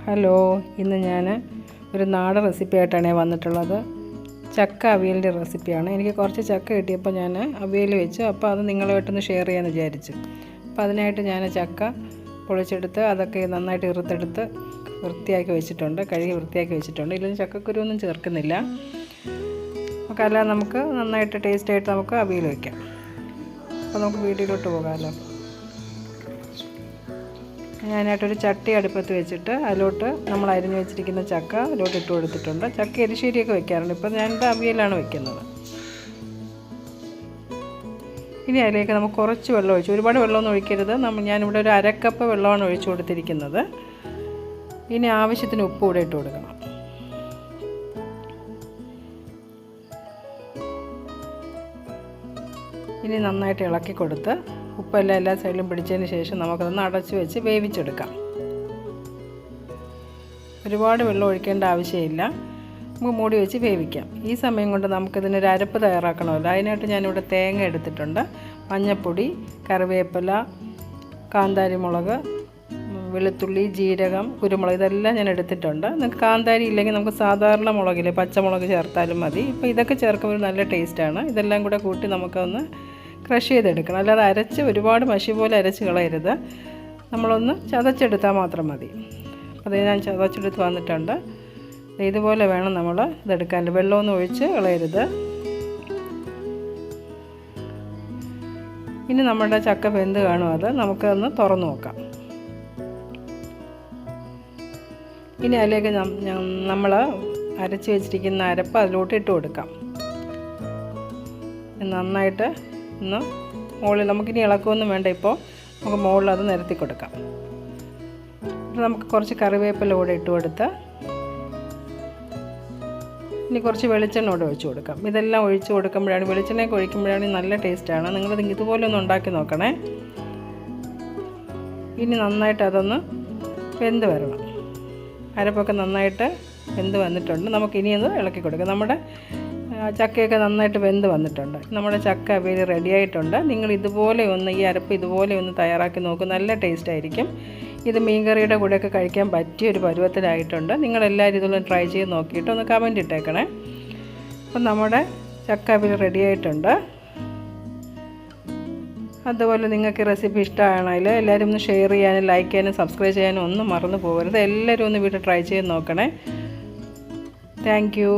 Hello, ഇന്ന് ഞാൻ ഒരു നാടൻ റെസിപ്പി ആയിട്ടാണ് വന്നിട്ടുള്ളത്. ചക്ക അവിയലിൻ്റെ റെസിപ്പിയാണ്. എനിക്ക് കുറച്ച് ചക്ക കിട്ടിയപ്പോൾ ഞാൻ അവിയൽ വെച്ചു. അപ്പോൾ അത് നിങ്ങളുമായിട്ടൊന്ന് ഷെയർ ചെയ്യാമെന്ന് വിചാരിച്ചു. അപ്പോൾ അതിനായിട്ട് ഞാൻ ചക്ക പൊളിച്ചെടുത്ത് അതൊക്കെ നന്നായിട്ട് ഇറുത്തെടുത്ത് വൃത്തിയാക്കി വെച്ചിട്ടുണ്ട്, കഴുകി വൃത്തിയാക്കി വെച്ചിട്ടുണ്ട്. ഇതിൽ ചക്കക്കുരുവൊന്നും ചേർക്കുന്നില്ല. അപ്പോൾ അല്ലാതെ നമുക്ക് നന്നായിട്ട് ടേസ്റ്റായിട്ട് നമുക്ക് അവിയൽ വയ്ക്കാം. അപ്പോൾ നമുക്ക് വീട്ടിലോട്ട് പോകാമല്ലോ. ഞാനായിട്ടൊരു ചട്ടി അടുപ്പത്ത് വെച്ചിട്ട് അതിലോട്ട് നമ്മൾ അരിഞ്ഞ് വെച്ചിരിക്കുന്ന ചക്ക അതിലോട്ട് ഇട്ട് കൊടുത്തിട്ടുണ്ട്. ചക്ക എരിശ്ശേരിയൊക്കെ വെക്കാറുണ്ട്. ഇപ്പോൾ ഞാൻ അവിയലാണ് വെക്കുന്നത്. ഇനി അതിലേക്ക് നമുക്ക് കുറച്ച് വെള്ളം ഒഴിച്ചു, ഒരുപാട് വെള്ളമൊന്നും ഒഴിക്കരുത്. ഞാനിവിടെ ഒരു അരക്കപ്പ് വെള്ളമാണ് ഒഴിച്ചു കൊടുത്തിരിക്കുന്നത്. ഇനി ആവശ്യത്തിന് ഉപ്പ് കൂടെ ഇട്ട് കൊടുക്കണം. ഇനി നന്നായിട്ട് ഇളക്കി കൊടുത്ത് ഉപ്പെല്ലാം എല്ലാ സൈഡിലും പിടിച്ചതിന് ശേഷം നമുക്കതൊന്ന് അടച്ച് വെച്ച് വേവിച്ചെടുക്കാം. ഒരുപാട് വെള്ളം ഒഴിക്കേണ്ട ആവശ്യമില്ല. നമുക്ക് മൂടി വെച്ച് വേവിക്കാം. ഈ സമയം കൊണ്ട് നമുക്കിതിനൊരു അരപ്പ് തയ്യാറാക്കണമല്ലോ. അതിനായിട്ട് ഞാനിവിടെ തേങ്ങ എടുത്തിട്ടുണ്ട്, മഞ്ഞൾപ്പൊടി, കറിവേപ്പില, കാന്താരി മുളക്, വെളുത്തുള്ളി, ജീരകം, കുരുമുളക് ഇതെല്ലാം ഞാൻ എടുത്തിട്ടുണ്ട്. നിങ്ങൾക്ക് കാന്താരി ഇല്ലെങ്കിൽ നമുക്ക് സാധാരണ മുളകില്ലേ, പച്ചമുളക് ചേർത്താലും മതി. ഇപ്പോൾ ഇതൊക്കെ ചേർക്കുമ്പോൾ നല്ല ടേസ്റ്റാണ്. ഇതെല്ലാം കൂടെ കൂട്ടി നമുക്കൊന്ന് ക്രഷ് ചെയ്തെടുക്കണം. അല്ലാതെ അരച്ച് ഒരുപാട് മഷി പോലെ അരച്ച് കളയരുത്. നമ്മളൊന്ന് ചതച്ചെടുത്താൽ മാത്രം മതി. അത് ഞാൻ ചതച്ചെടുത്ത് വന്നിട്ടുണ്ട്. ഇതുപോലെ വേണം നമ്മൾ ഇതെടുക്കാൻ. വെള്ളമൊന്നും ഒഴിച്ച് കളയരുത്. ഇനി നമ്മുടെ ചക്ക വെന്ത് കാണും. അത് നമുക്കൊന്ന് തുറന്ന് നോക്കാം. ഇനി അതിലേക്ക് നമ്മൾ അരച്ച് വെച്ചിരിക്കുന്ന അരപ്പ് അതിലോട്ട് ഇട്ട് കൊടുക്കാം. നന്നായിട്ട് ഒന്ന് മുകളിൽ നമുക്കിനി ഇളക്കമൊന്നും വേണ്ട. ഇപ്പോൾ നമുക്ക് മുകളിൽ അത് നിരത്തി കൊടുക്കാം. നമുക്ക് കുറച്ച് കറിവേപ്പില കൂടെ ഇട്ട് കൊടുത്ത് ഇനി കുറച്ച് വെളിച്ചെണ്ണ കൂടെ ഒഴിച്ച് കൊടുക്കാം. ഇതെല്ലാം ഒഴിച്ച് കൊടുക്കുമ്പോഴാണ്, വെളിച്ചെണ്ണയൊക്കെ ഒഴിക്കുമ്പോഴാണ് നല്ല ടേസ്റ്റാണ്. നിങ്ങളിത് ഇതുപോലെ ഒന്ന് ഉണ്ടാക്കി നോക്കണേ. ഇനി നന്നായിട്ട് അതൊന്ന് വെന്ത് വരണം. അരപ്പൊക്കെ നന്നായിട്ട് വെന്ത് വന്നിട്ടുണ്ട്. നമുക്കിനി ഒന്ന് ഇളക്കി കൊടുക്കാം. നമ്മുടെ ചക്കയൊക്കെ നന്നായിട്ട് വെന്ത് വന്നിട്ടുണ്ട്. നമ്മുടെ ചക്ക അവിയൽ റെഡി ആയിട്ടുണ്ട്. നിങ്ങൾ ഇതുപോലെ ഒന്ന് ഈ അരപ്പ് ഇതുപോലെ ഒന്ന് തയ്യാറാക്കി നോക്കും. നല്ല ടേസ്റ്റ് ആയിരിക്കും. ഇത് മീൻകറിയുടെ കൂടെയൊക്കെ കഴിക്കാൻ പറ്റിയ ഒരു പരുവത്തിലായിട്ടുണ്ട്. നിങ്ങളെല്ലാവരും ഇതൊന്ന് ട്രൈ ചെയ്ത് നോക്കിയിട്ട് ഒന്ന് കമൻറ്റ് ഇട്ടേക്കണേ. അപ്പം നമ്മുടെ ചക്ക അവിയൽ റെഡി ആയിട്ടുണ്ട്. അതുപോലെ നിങ്ങൾക്ക് റെസിപ്പി ഇഷ്ടമാണെങ്കിൽ എല്ലാവരും ഒന്ന് ഷെയർ ചെയ്യാനും ലൈക്ക് ചെയ്യാനും സബ്സ്ക്രൈബ് ചെയ്യാനും ഒന്നും മറന്നു പോകരുത്. എല്ലാവരും ഒന്ന് വീട്ടിൽ ട്രൈ ചെയ്ത് നോക്കണേ. Thank you.